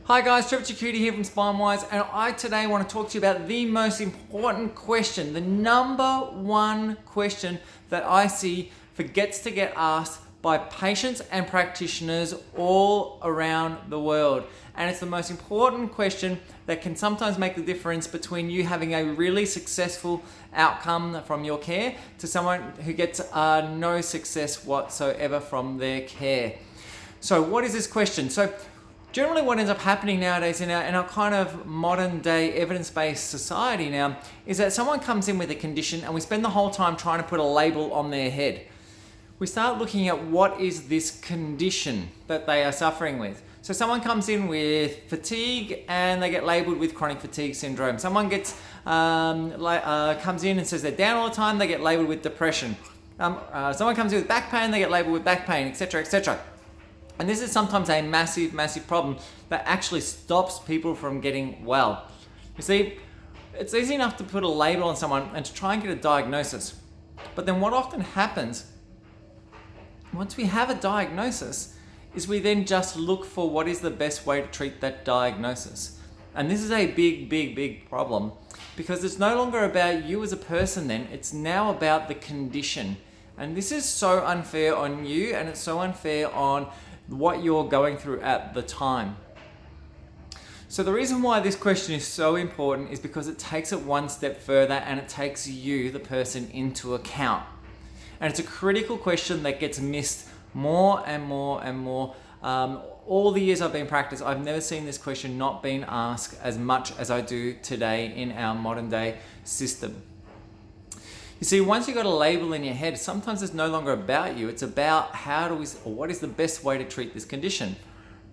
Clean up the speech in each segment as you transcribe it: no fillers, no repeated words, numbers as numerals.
Hi guys, Trevor Chikuti here from SpineWise, and I today want to talk to you about the most important question, the number one question that I see forgets to get asked by patients and practitioners all around the world. And it's the most important question that can sometimes make the difference between you having a really successful outcome from your care to someone who gets no success whatsoever from their care. So what is this question? So generally what ends up happening nowadays in our kind of modern day evidence-based society now is that someone comes in with a condition and we spend the whole time trying to put a label on their head. We start looking at what is this condition that they are suffering with. So someone comes in with fatigue and they get labeled with chronic fatigue syndrome. Someone comes in and says they're down all the time, they get labeled with depression. Someone comes in with back pain, they get labeled with back pain, etc., etc. And this is sometimes a massive, massive problem that actually stops people from getting well. You see, it's easy enough to put a label on someone and to try and get a diagnosis. But then what often happens, once we have a diagnosis, is we then just look for what is the best way to treat that diagnosis. And this is a big, big, big problem because it's no longer about you as a person then, it's now about the condition. And this is so unfair on you, and it's so unfair on what you're going through at the time. So the reason why this question is so important is because it takes it one step further and it takes you, the person, into account. And it's a critical question that gets missed more and more and more. All the years I've been practicing, I've never seen this question not being asked as much as I do today in our modern day system. You see, once you've got a label in your head, sometimes it's no longer about you. It's about what is the best way to treat this condition.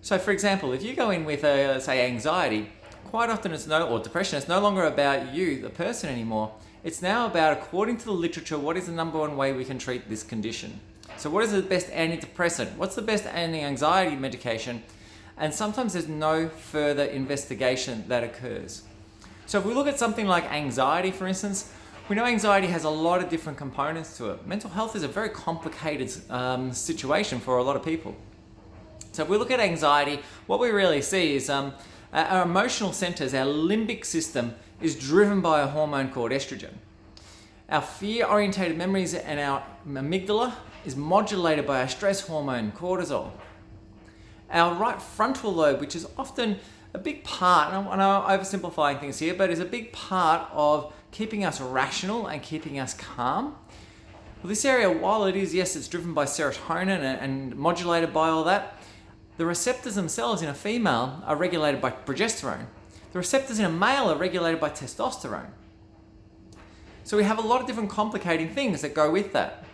So for example, if you go in with say anxiety, quite often or depression, it's no longer about you, the person anymore. It's now about, according to the literature, what is the number one way we can treat this condition. So what is the best antidepressant? What's the best anti-anxiety medication? And sometimes there's no further investigation that occurs. So if we look at something like anxiety, for instance, we know anxiety has a lot of different components to it. Mental health is a very complicated situation for a lot of people. So if we look at anxiety, what we really see is our emotional centers, our limbic system, is driven by a hormone called estrogen. Our fear-orientated memories and our amygdala is modulated by our stress hormone, cortisol. Our right frontal lobe, which is often a big part, and I'm oversimplifying things here, but is a big part of keeping us rational and keeping us calm. Well, this area, while it is, yes, it's driven by serotonin and modulated by all that, the receptors themselves in a female are regulated by progesterone. The receptors in a male are regulated by testosterone. So we have a lot of different complicating things that go with that.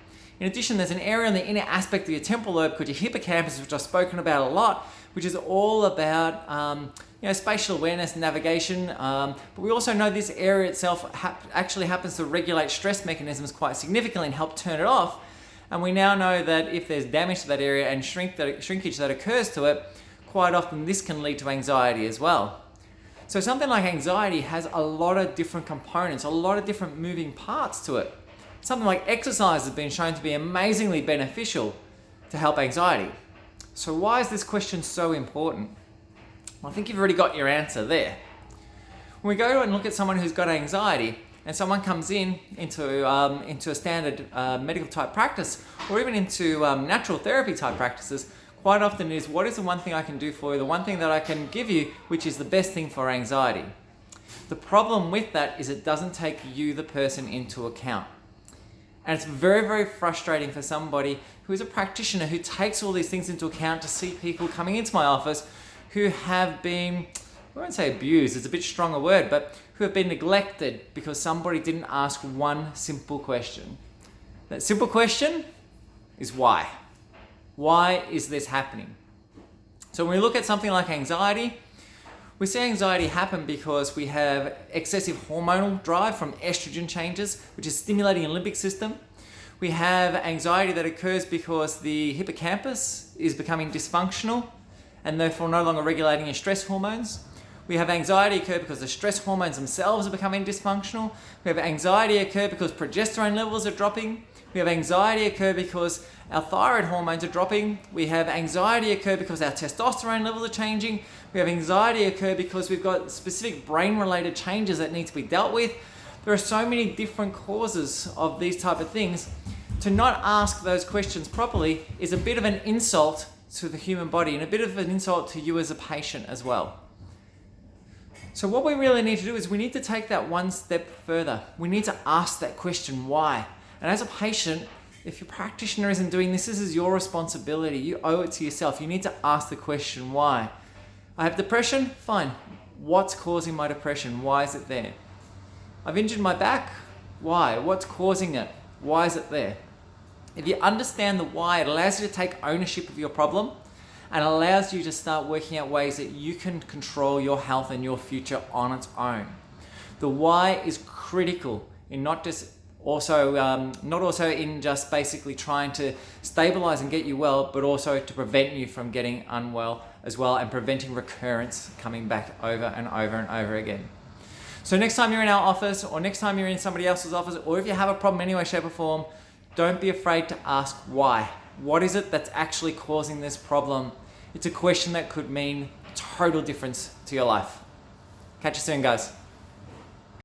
In addition, there's an area in the inner aspect of your temporal lobe called your hippocampus, which I've spoken about a lot, which is all about spatial awareness and navigation. But we also know this area itself actually happens to regulate stress mechanisms quite significantly and help turn it off. And we now know that if there's damage to that area and shrinkage that occurs to it, quite often this can lead to anxiety as well. So something like anxiety has a lot of different components, a lot of different moving parts to it. Something like exercise has been shown to be amazingly beneficial to help anxiety. So why is this question so important? Well, I think you've already got your answer there. When we go and look at someone who's got anxiety and someone comes into a standard medical type practice or even into natural therapy type practices, quite often is, what is the one thing I can do for you, the one thing that I can give you, which is the best thing for anxiety? The problem with that is it doesn't take you, the person, into account. And it's very, very frustrating for somebody who is a practitioner who takes all these things into account to see people coming into my office who have been, I won't say abused, it's a bit strong a word, but who have been neglected because somebody didn't ask one simple question. That simple question is why? Why is this happening? So when we look at something like anxiety, we see anxiety happen because we have excessive hormonal drive from estrogen changes, which is stimulating a limbic system. We have anxiety that occurs because the hippocampus is becoming dysfunctional and therefore no longer regulating your stress hormones. We have anxiety occur because the stress hormones themselves are becoming dysfunctional. We have anxiety occur because progesterone levels are dropping. We have anxiety occur because our thyroid hormones are dropping. We have anxiety occur because our testosterone levels are changing. We have anxiety occur because we've got specific brain-related changes that need to be dealt with. There are so many different causes of these type of things. To not ask those questions properly is a bit of an insult to the human body and a bit of an insult to you as a patient as well. So what we really need to do is we need to take that one step further. We need to ask that question, why? And as a patient, if your practitioner isn't doing this, this is your responsibility. You owe it to yourself. You need to ask the question, why? I have depression? Fine. What's causing my depression? Why is it there? I've injured my back? Why? What's causing it? Why is it there? If you understand the why, it allows you to take ownership of your problem and allows you to start working out ways that you can control your health and your future on its own. The why is critical in not also in just basically trying to stabilize and get you well, but also to prevent you from getting unwell as well and preventing recurrence coming back over and over and over again. So next time you're in our office or next time you're in somebody else's office, or if you have a problem in any way, shape or form, don't be afraid to ask why. What is it that's actually causing this problem? It's a question that could mean total difference to your life. Catch you soon, guys.